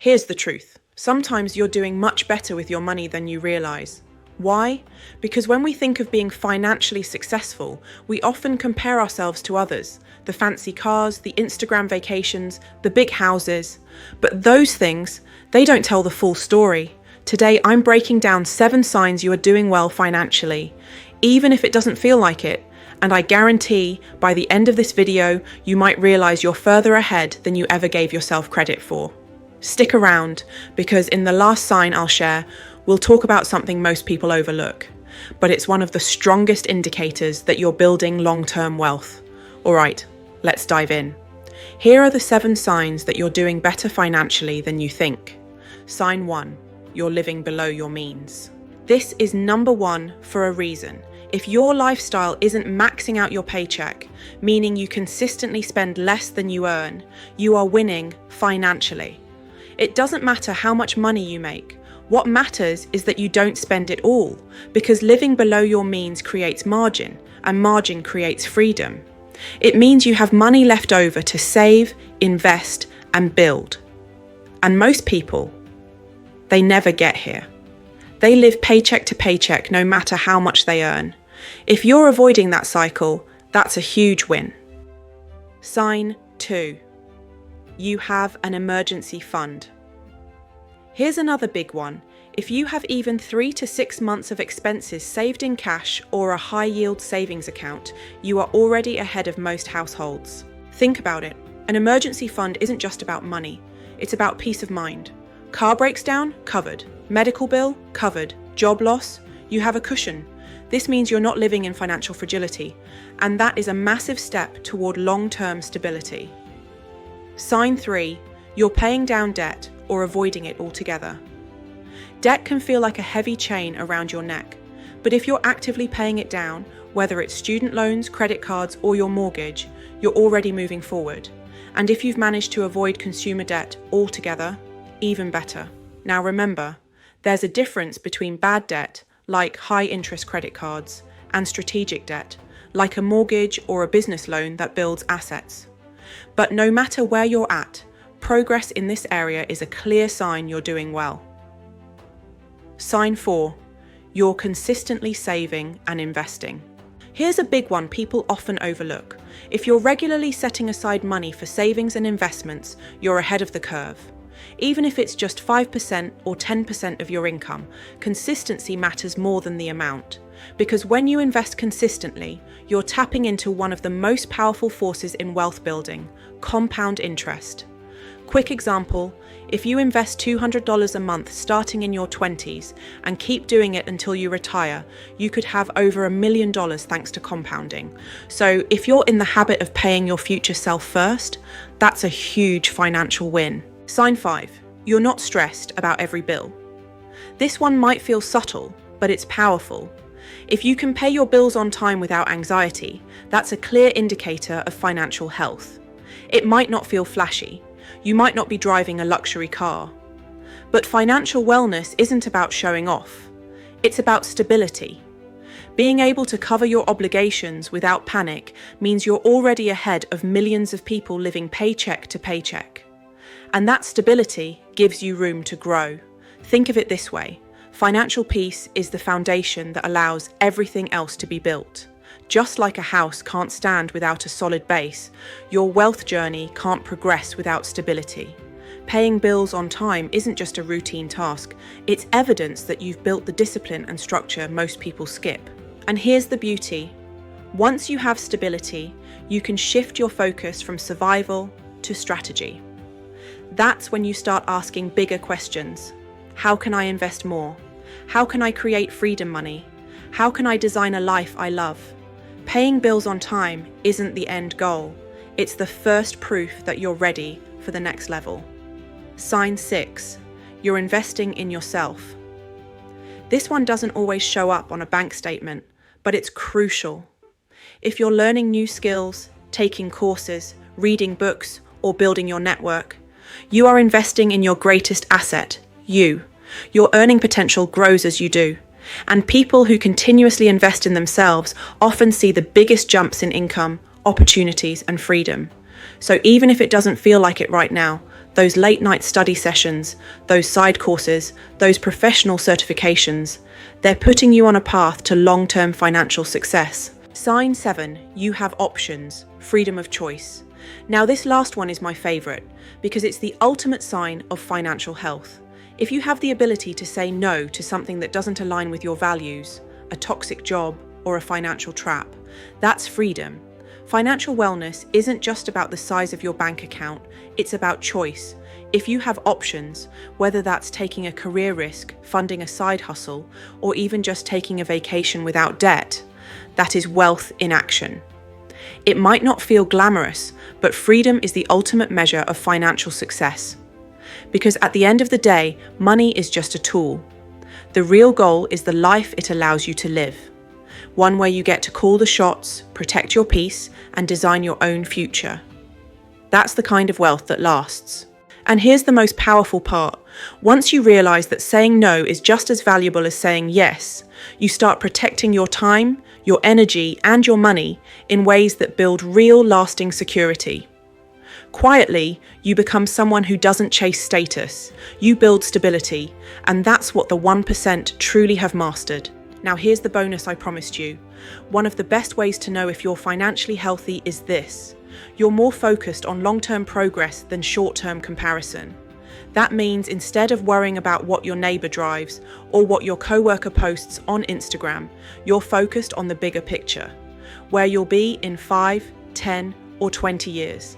Here's the truth. Sometimes you're doing much better with your money than you realize. Why? Because when we think of being financially successful, we often compare ourselves to others. The fancy cars, the Instagram vacations, the big houses. But those things, they don't tell the full story. Today, I'm breaking down 7 signs you are doing well financially, even if it doesn't feel like it. And I guarantee by the end of this video, you might realize you're further ahead than you ever gave yourself credit for. Stick around, because in the last sign I'll share, we'll talk about something most people overlook, but it's one of the strongest indicators that you're building long-term wealth. All right, let's dive in. Here are the 7 signs that you're doing better financially than you think. Sign 1, you're living below your means. This is number 1 for a reason. If your lifestyle isn't maxing out your paycheck, meaning you consistently spend less than you earn, you are winning financially. It doesn't matter how much money you make. What matters is that you don't spend it all, because living below your means creates margin, and margin creates freedom. It means you have money left over to save, invest, and build. And most people, they never get here. They live paycheck to paycheck no matter how much they earn. If you're avoiding that cycle, that's a huge win. Sign 2. You have an emergency fund. Here's another big one. If you have even 3 to 6 months of expenses saved in cash or a high-yield savings account, you are already ahead of most households. Think about it. An emergency fund isn't just about money. It's about peace of mind. Car breaks down? Covered. Medical bill? Covered. Job loss? You have a cushion. This means you're not living in financial fragility, and that is a massive step toward long-term stability. Sign 3, you're paying down debt or avoiding it altogether. Debt can feel like a heavy chain around your neck, but if you're actively paying it down, whether it's student loans, credit cards, or your mortgage, you're already moving forward. And if you've managed to avoid consumer debt altogether, even better. Now remember, there's a difference between bad debt, like high-interest credit cards, and strategic debt, like a mortgage or a business loan that builds assets. But no matter where you're at, progress in this area is a clear sign you're doing well. Sign 4, you're consistently saving and investing. Here's a big one people often overlook. If you're regularly setting aside money for savings and investments, you're ahead of the curve. Even if it's just 5% or 10% of your income, consistency matters more than the amount. Because when you invest consistently, you're tapping into one of the most powerful forces in wealth building, compound interest. Quick example, if you invest $200 a month starting in your 20s and keep doing it until you retire, you could have over $1 million thanks to compounding. So if you're in the habit of paying your future self first, that's a huge financial win. Sign 5, you're not stressed about every bill. This one might feel subtle, but it's powerful. If you can pay your bills on time without anxiety, that's a clear indicator of financial health. It might not feel flashy. You might not be driving a luxury car. But financial wellness isn't about showing off. It's about stability. Being able to cover your obligations without panic means you're already ahead of millions of people living paycheck to paycheck. And that stability gives you room to grow. Think of it this way. Financial peace is the foundation that allows everything else to be built. Just like a house can't stand without a solid base, your wealth journey can't progress without stability. Paying bills on time isn't just a routine task, it's evidence that you've built the discipline and structure most people skip. And here's the beauty. Once you have stability, you can shift your focus from survival to strategy. That's when you start asking bigger questions. How can I invest more? How can I create freedom money? How can I design a life I love? Paying bills on time isn't the end goal. It's the first proof that you're ready for the next level. Sign 6, you're investing in yourself. This one doesn't always show up on a bank statement, but it's crucial. If you're learning new skills, taking courses, reading books, or building your network, you are investing in your greatest asset, you. Your earning potential grows as you do. And people who continuously invest in themselves often see the biggest jumps in income, opportunities, and freedom. So even if it doesn't feel like it right now, Those late night study sessions, those side courses, those professional certifications, they're putting you on a path to long-term financial success. Sign 7, you have options, freedom of choice. Now this last one is my favorite because it's the ultimate sign of financial health. If you have the ability to say no to something that doesn't align with your values, a toxic job or a financial trap, that's freedom. Financial wellness isn't just about the size of your bank account, it's about choice. If you have options, whether that's taking a career risk, funding a side hustle, or even just taking a vacation without debt, that is wealth in action. It might not feel glamorous, but freedom is the ultimate measure of financial success. Because at the end of the day, money is just a tool. The real goal is the life it allows you to live. One where you get to call the shots, protect your peace, and design your own future. That's the kind of wealth that lasts. And here's the most powerful part. Once you realize that saying no is just as valuable as saying yes, you start protecting your time, your energy, and your money in ways that build real, lasting security. Quietly, you become someone who doesn't chase status. You build stability, and that's what the 1% truly have mastered. Now here's the bonus I promised you. One of the best ways to know if you're financially healthy is this. You're more focused on long-term progress than short-term comparison. That means instead of worrying about what your neighbor drives or what your coworker posts on Instagram, you're focused on the bigger picture, where you'll be in 5, 10, or 20 years.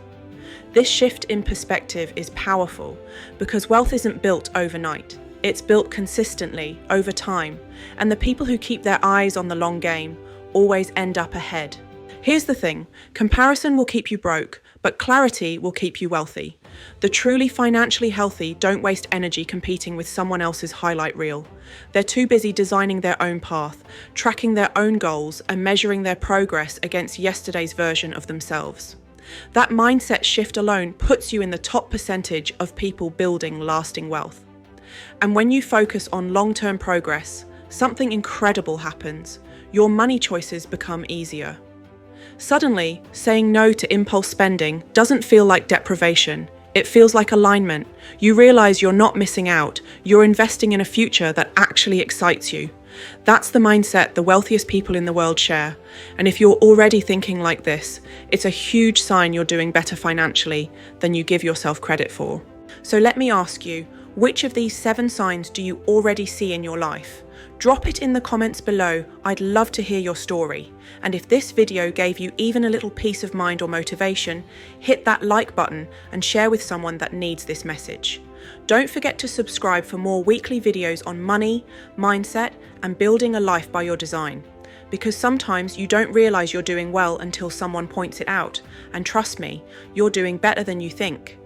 This shift in perspective is powerful because wealth isn't built overnight. It's built consistently, over time, and the people who keep their eyes on the long game always end up ahead. Here's the thing, comparison will keep you broke, but clarity will keep you wealthy. The truly financially healthy don't waste energy competing with someone else's highlight reel. They're too busy designing their own path, tracking their own goals, and measuring their progress against yesterday's version of themselves. That mindset shift alone puts you in the top percentage of people building lasting wealth. And when you focus on long-term progress, something incredible happens. Your money choices become easier. Suddenly, saying no to impulse spending doesn't feel like deprivation. It feels like alignment. You realize you're not missing out. You're investing in a future that actually excites you. That's the mindset the wealthiest people in the world share. And if you're already thinking like this, it's a huge sign you're doing better financially than you give yourself credit for. So let me ask you, which of these 7 signs do you already see in your life? Drop it in the comments below. I'd love to hear your story. And if this video gave you even a little peace of mind or motivation, hit that like button and share with someone that needs this message. Don't forget to subscribe for more weekly videos on money, mindset, and building a life by your design. Because sometimes you don't realize you're doing well until someone points it out. And trust me, you're doing better than you think.